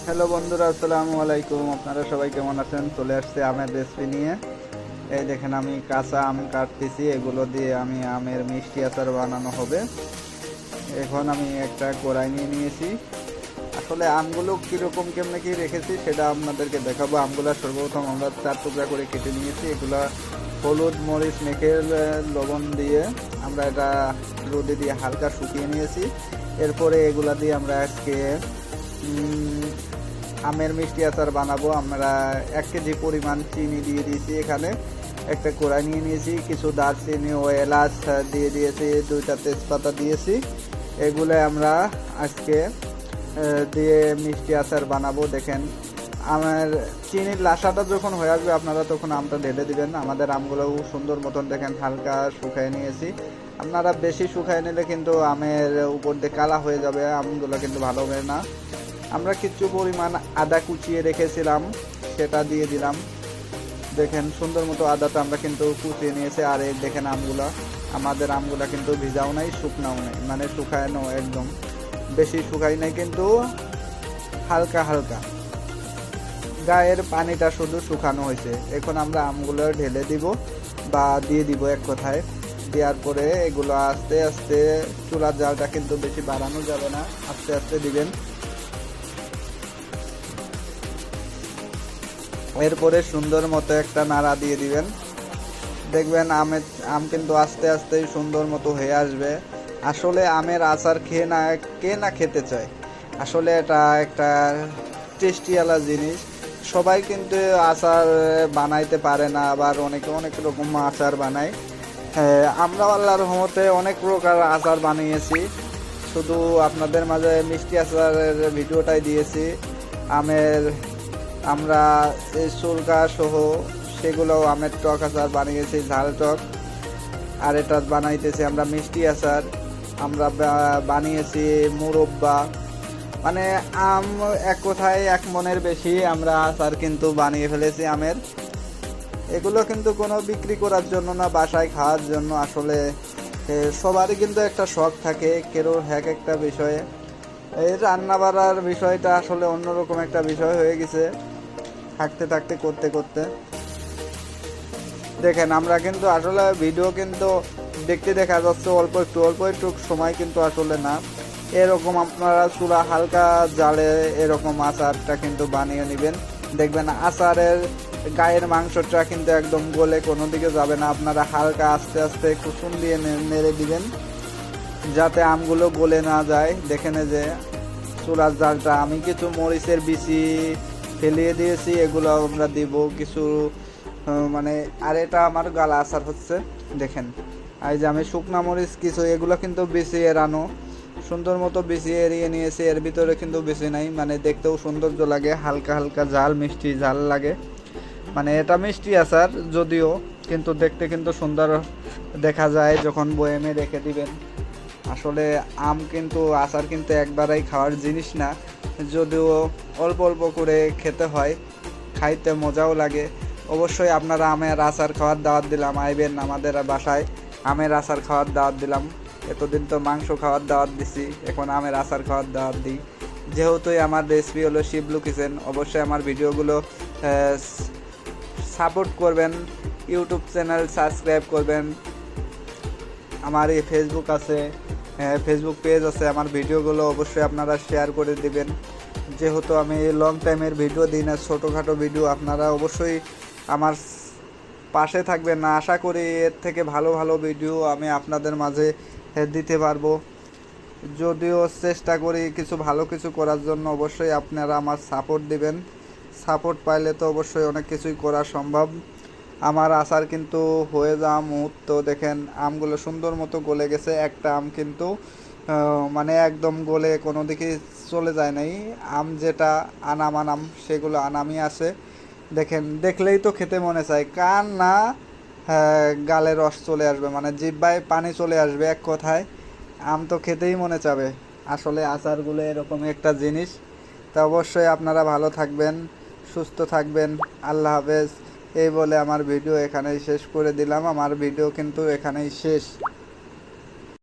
Hello বন্ধুরা, আসসালামু আলাইকুম। আপনারা সবাই কেমন আছেন? চলে আসছে আমের রেসিপি নিয়ে। এই দেখেন, আমি কাঁচা আম কাটতেছি। এগুলো দিয়ে আমি আমের মিষ্টি আচার বানানো হবে। এখন আমি একটা কড়াই নিয়ে নিয়েছি। আসলে আমগুলো কীরকম কেমনে কি রেখেছি সেটা আপনাদেরকে দেখাবো। আমগুলো সর্বপ্রথম আমরা 4 টুকরা করে কেটে নিয়েছি। এগুলা হলুদ মরিচ মেখে লবণ দিয়ে আমরা এটা রোদে দিয়ে হালকা শুকিয়ে নিয়েছি। এরপরে এগুলা দিয়ে আমরা আজকে আমের মিষ্টি আচার বানাবো। আমরা 1 কেজি পরিমাণ চিনি দিয়ে দিয়েছি। এখানে একটা কড়াই নিয়ে নিয়েছি, কিছু দারচিনি ও এলাচ দিয়ে দিয়েছি, 2টা তেজপাতা দিয়েছি। এগুলো আমরা আজকে দিয়ে মিষ্টি আচার বানাবো। দেখেন, আমার চিনির লাসাটা যখন হয়ে আসবে আপনারা তখন আমটা ঢেলে দিবেন। আমাদের আমগুলোও সুন্দর মতন দেখেন হালকা শুকায় নিয়েছি। আপনারা বেশি শুকায় নিলে কিন্তু আমের উপর দিয়ে কালা হয়ে যাবে, আমগুলো কিন্তু ভালো হবে না। আমরা কিছু পরিমাণ আদা কুচিয়ে রেখেছিলাম, সেটা দিয়ে দিলাম। দেখেন সুন্দর মতো আদাটা আমরা কিন্তু কুচিয়ে নিয়েছি। আর এই দেখেন আমাদের আমগুলা কিন্তু ভিজাও নাই শুকনাও নাই, মানে শুকায়নো একদম বেশি শুকাই নাই, কিন্তু হালকা হালকা গায়ের পানিটা শুধু শুকানো হয়েছে। এখন আমরা আমগুলো ঢেলে দিব বা দিয়ে দিব এক কথায়। দেওয়ার পরে এগুলো আস্তে আস্তে, চুলার জালটা কিন্তু বেশি বাড়ানো যাবে না, আস্তে আস্তে দিবেন। এরপরে সুন্দর মতো একটা নাড়া দিয়ে দিবেন। দেখবেন আম কিন্তু আস্তে আস্তে সুন্দর মতো হয়ে আসবে। আসলে আমের আচার কে না খেতে চায়। আসলে এটা একটা টেস্টিওয়ালা জিনিস। সবাই কিন্তু আচার বানাইতে পারে না, আবার অনেকে অনেক রকম আচার বানায়। আমরা আল্লাহর রহমতে অনেক প্রকার আচার বানিয়েছি। শুধু আপনাদের মাঝে মিষ্টি আচারের ভিডিওটাই দিয়েছি। আমের আমরা এই সুলকা সহ সেগুলো আমের টক আচার বানিয়েছি, ঝাল টক। আর এটা বানাইতেছি আমরা মিষ্টি আচার। আমরা বানিয়েছি মুরব্বা। মানে আম এক কথায় এক মনের বেশি আমরা আচার কিন্তু বানিয়ে ফেলেছি আমের। এগুলো কিন্তু কোনো বিক্রি করার জন্য না, বাসায় খাওয়ার জন্য। আসলে সবারই কিন্তু একটা শখ থাকে, কেউ এক একটা বিষয়ে। এই রান্না বাড়ার বিষয়টা আসলে অন্যরকম একটা বিষয় হয়ে গেছে থাকতে থাকতে করতে করতে। দেখেন, আমরা কিন্তু আসলে ভিডিও কিন্তু দেখতে দেখা যাচ্ছে অল্প একটু সময়, কিন্তু আসলে না। এরকম আপনারা চুলা হালকা জালে এরকম আচারটা কিন্তু বানিয়ে নেবেন। দেখবেন আচারের গায়ের মাংসটা কিন্তু একদম গলে কোনো দিকে যাবে না। আপনারা হালকা আস্তে আস্তে কুসুম দিয়ে নেড়ে দিবেন যাতে আমগুলো গলে না যায়। দেখেন যে চুলার জালটা, আমি কিছু মরিচের বিচি ফেলিয়ে দিয়েছি, এগুলো আমরা দিব কিছু। মানে আর এটা আমার গালা আচার হচ্ছে। দেখেন, এই যে আমি শুকনা মরিচ কিছু, এগুলো কিন্তু বেশি এড়ানো, সুন্দর মতো বেশি এড়িয়ে নিয়েছি। এর ভিতরে কিন্তু বেশি নাই, মানে দেখতেও সৌন্দর্য লাগে, হালকা হালকা ঝাল, মিষ্টি ঝাল লাগে। মানে এটা মিষ্টি আচার যদিও, কিন্তু দেখতে কিন্তু সুন্দর দেখা যায় যখন বয়েমে রেখে দিবেন। আসলে আম কিন্তু আচার কিন্তু একবারেই খাওয়ার জিনিস না, যদিও অল্প অল্প করে খেতে হয়, খাইতে মজাও লাগে। অবশ্যই আপনারা আমের আচার খাওয়ার দাওয়াত দিলাম, আইবেন আমাদের বাসায়। আমের আচার খাওয়ার দাওয়াত দিলাম। এতদিন তো মাংস খাওয়ার দাওয়াত দিছি, এখন আমের আচার খাওয়ার দাওয়াত দিই। যেহেতু আমার রেসিপি হলো শিবলু কিচেন, অবশ্যই আমার ভিডিওগুলো সাপোর্ট করবেন, ইউটিউব চ্যানেল সাবস্ক্রাইব করবেন। আমার এই ফেসবুক আছে, ফেসবুক পেজ আছে। আমার ভিডিওগুলো অবশ্যই আপনারা শেয়ার করে দিবেন। যেহেতু আমি লং টাইমের ভিডিও দিই না, ছোটোখাটো ভিডিও, আপনারা অবশ্যই আমার পাশে থাকবেন না। আশা করি এর থেকে ভালো ভালো ভিডিও আমি আপনাদের মাঝে দিতে পারবো। যদিও চেষ্টা করি কিছু ভালো কিছু করার জন্য, অবশ্যই আপনারা আমার সাপোর্ট দিবেন। সাপোর্ট পাইলে তো অবশ্যই অনেক কিছুই করা সম্ভব। আমার আচার কিন্তু হয়ে যাওয়া মুহূর্ত, দেখেন আমগুলো সুন্দর মতো গলে গেছে। একটা আম কিন্তু মানে একদম গলে কোনো দিকে চলে যায় নাই। আম যেটা আনাম সেগুলো আনামই আছে। দেখেন, দেখলেই তো খেতে মনে চায়, কার না গালে রস চলে আসবে, মানে জিহ্বায় পানি চলে আসবে এক কথায়। আম তো খেতেই মনে চাবে। আসলে আচারগুলো এরকম একটা জিনিস। তা অবশ্যই আপনারা ভালো থাকবেন, সুস্থ থাকবেন। আল্লাহ হাফেজ। এই বলে আমার ভিডিও এখানেই শেষ করে দিলাম। আমার ভিডিও কিন্তু এখানেই শেষ।